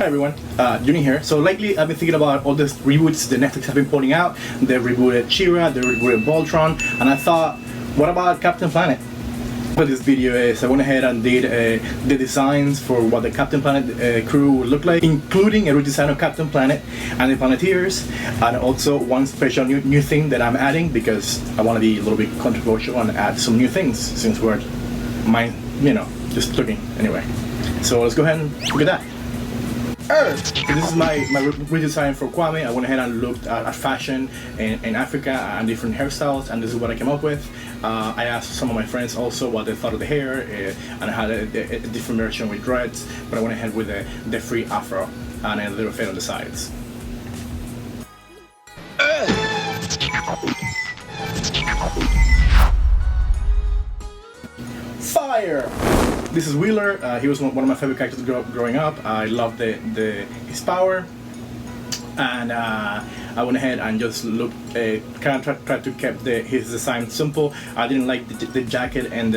everyone, Juni here. So lately I've been thinking about all these reboots that Netflix have been putting out. They rebooted She-Ra, they rebooted Voltron, and I thought, what about Captain Planet? What this video is, I went ahead and did the designs for what the Captain Planet crew would look like, including a redesign of Captain Planet and the Planeteers, and also one special new thing that I'm adding because I want to be a little bit controversial and add some new things since we're just looking anyway. So let's go ahead and look at that. Earth! This is my redesign for Kwame. I went ahead and looked at fashion in Africa and different hairstyles, and this is what I came up with. I asked some of my friends also what they thought of the hair, and I had a different version with dreads, but I went ahead with the free afro and a little fade on the sides. Fire! This is Wheeler. He was one of my favorite characters growing up. I loved his power, and I went ahead and just looked, kind of tried to keep his design simple. I didn't like the jacket and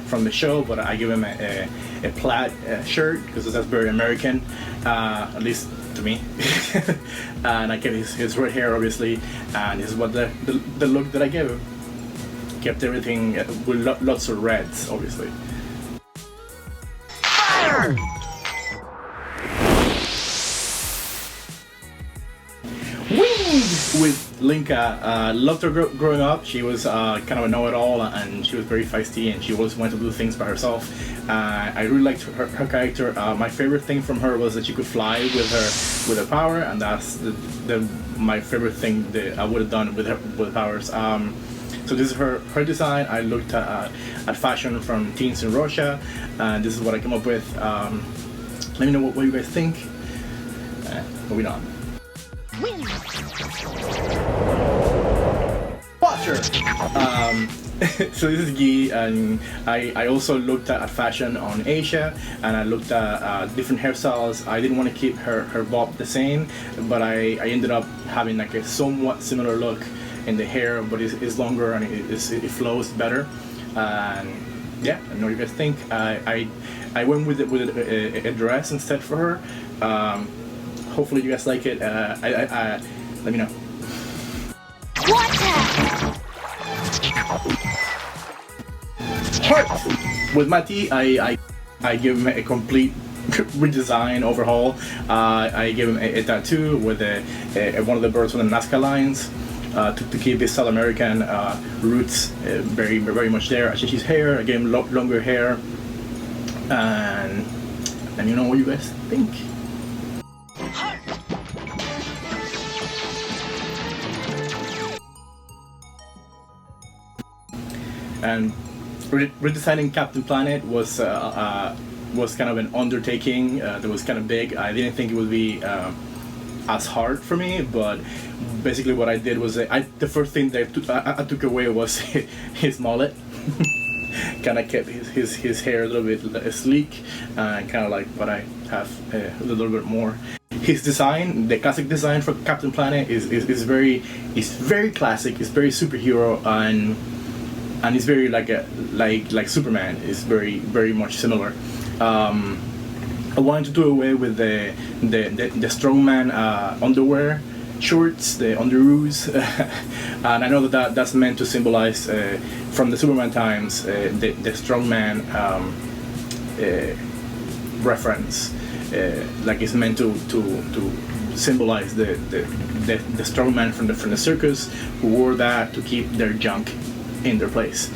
from the show, but I gave him a plaid shirt because that's very American, at least to me. And I kept his red hair, obviously, and this is what the look that I gave him. Kept everything with lots of reds, obviously. With Linka, loved her growing up. She was kind of a know-it-all, and she was very feisty, and she always wanted to do things by herself. I really liked her character. My favorite thing from her was that she could fly with her power, and that's my favorite thing that I would have done with her powers. So this is her design. I looked at fashion from teens in Russia, and this is what I came up with. Let me know what you guys think. Moving on. Watcher! So this is Guy, and I also looked at fashion on Asia, and I looked at different hairstyles. I didn't want to keep her bob the same, but I ended up having like a somewhat similar look in the hair, but it's longer and it flows better. And yeah, I know what you guys think. I went with a dress instead for her. Hopefully you guys like it. Let me know. Heart! With Mati, I give him a complete redesign overhaul. I gave him a tattoo with one of the birds from the Nazca lines. To keep his South American roots very much there. I changed his hair. I gave him longer hair, and you know what you guys think. And redesigning Captain Planet was kind of an undertaking. That was kind of big. I didn't think it would be as hard for me, but basically what I did was the first thing that I took away was his mullet. Kind of kept his hair a little bit sleek, and kind of like what I have a little bit more. His design, the classic design for Captain Planet, is very classic. It's very superhero, and it's very like Superman. It's very much similar. I wanted to do away with the strongman underwear shorts, the underoos, and I know that's meant to symbolize from the Superman times the strongman reference, like it's meant to symbolize the strongman from the circus who wore that to keep their junk in their place.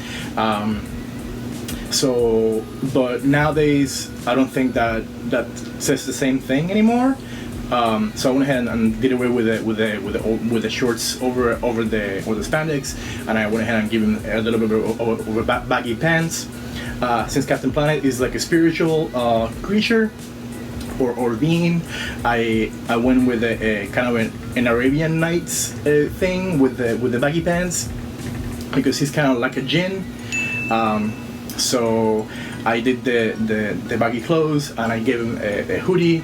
But nowadays I don't think that says the same thing anymore. So I went ahead and did away with the shorts over the spandex, and I went ahead and gave him a little bit over baggy pants. Since Captain Planet is like a spiritual creature or being, I went with a kind of an Arabian Nights thing with the baggy pants, because he's kind of like a jinn. So I did the baggy clothes, and I gave him a hoodie,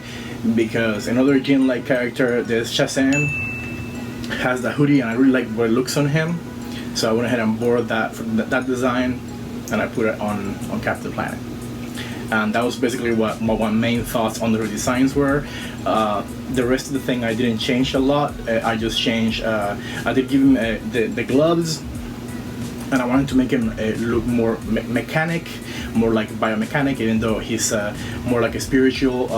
because another jinn-like character, there's Shazam, has the hoodie, and I really like what it looks on him. So I went ahead and borrowed that design, and I put it on Captain Planet. and that was basically what my main thoughts on the redesigns were. The rest of the thing I didn't change a lot. I just changed. I did give him the gloves, and I wanted to make him look more mechanic, more like biomechanic, even though he's more like a spiritual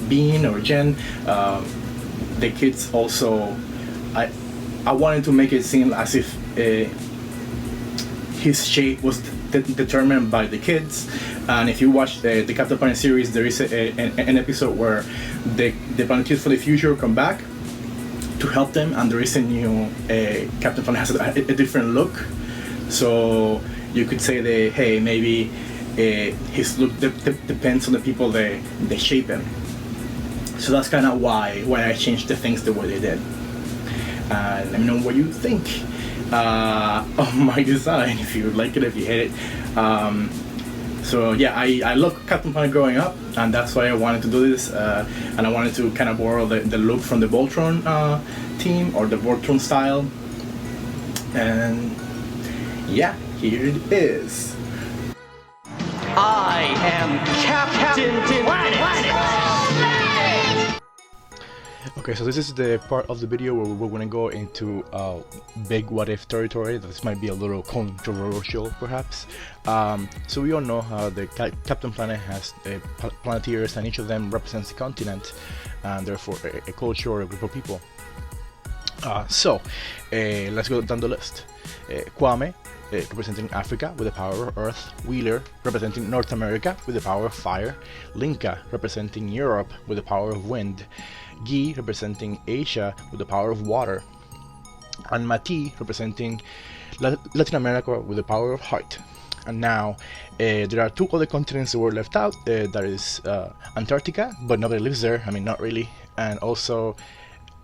being or gen. The kids also, I wanted to make it seem as if his shape was determined by the kids. And if you watch the Captain Planet series, there is an episode where the Planeteers for the future come back to help them, and there is a new Captain Planet has a different look. So you could say that, hey, maybe his look depends on the people they shape him. So that's kind of why I changed the things the way they did. And let me know what you think of my design, if you like it, if you hate it. So yeah, I loved Captain Planet growing up, and that's why I wanted to do this. And I wanted to kind of borrow the look from the Voltron team, or the Voltron style. And yeah, here it is. I am Captain Planet. Okay, so this is the part of the video where we're going to go into big what if territory. This might be a little controversial, perhaps. So we all know how the Captain Planet has Planeteers, and each of them represents a continent, and therefore a culture or a group of people. So let's go down the list. Kwame, representing Africa with the power of Earth. Wheeler, representing North America with the power of Fire. Linka, representing Europe with the power of Wind. Guy, representing Asia with the power of Water. And Mati, representing Latin America with the power of Heart. And now there are two other continents that were left out. That is Antarctica, but nobody lives there. I mean, not really. And also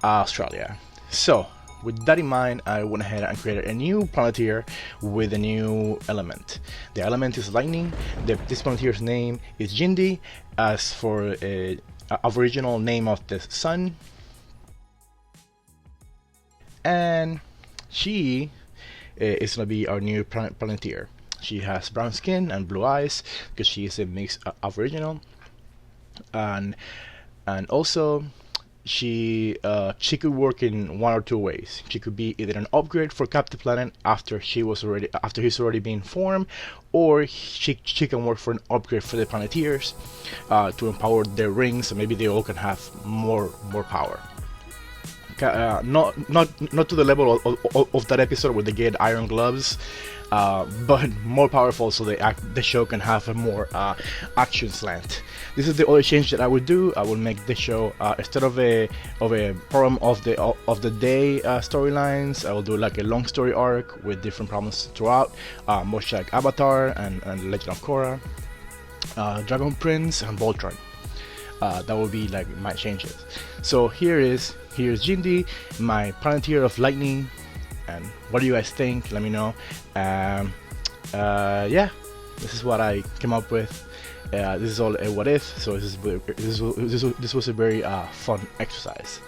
Australia. So with that in mind, I went ahead and created a new Planeteer with a new element. The element is lightning. This Planeteer's name is Jindy, as for original name of the sun. And she is going to be our new Planeteer. She has brown skin and blue eyes because she is a mix Aboriginal, and also she could work in one or two ways. She could be either an upgrade for Captain Planet after he's already been formed, or she can work for an upgrade for the Planeteers to empower their rings, and maybe they all can have more power. Not to the level of that episode where they get iron gloves, but more powerful, so the show can have a more action slant. This is the other change that I would do. I would make the show instead of a problem of the day storylines, I will do like a long story arc with different problems throughout, much like Avatar and Legend of Korra, Dragon Prince and Voltron. That will be like my changes. So here's Jindy, my Planeteer of Lightning, and what do you guys think? Let me know. Yeah, this is what I came up with. This is all a what if, so this was a very fun exercise.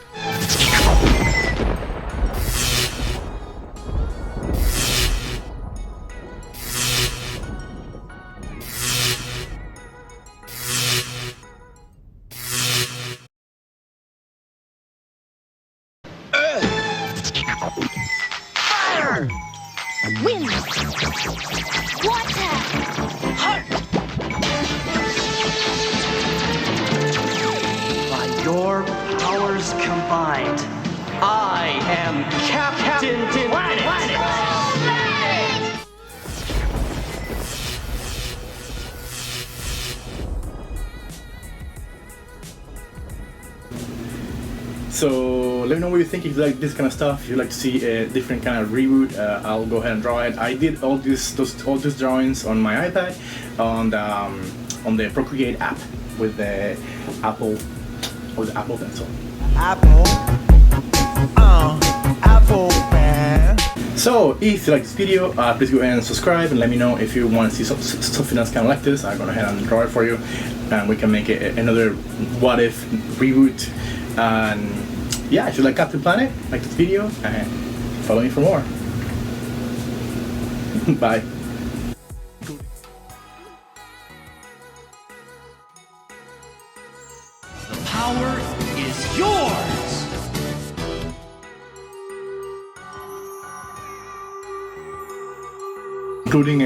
Fire! Wind! Water! Heart! By your powers combined, I am Captain Planet. So let me know what you think. If you like this kind of stuff, if you like to see a different kind of reboot, I'll go ahead and draw it. I did all these drawings on my iPad on the Procreate app with the Apple Pencil. Apple man. So if you like this video, please go ahead and subscribe, and let me know if you want to see something that's kind of like this. I'm going to go ahead and draw it for you, and we can make another what if reboot. And yeah, if you like Captain Planet, like this video, and follow me for more. Bye. including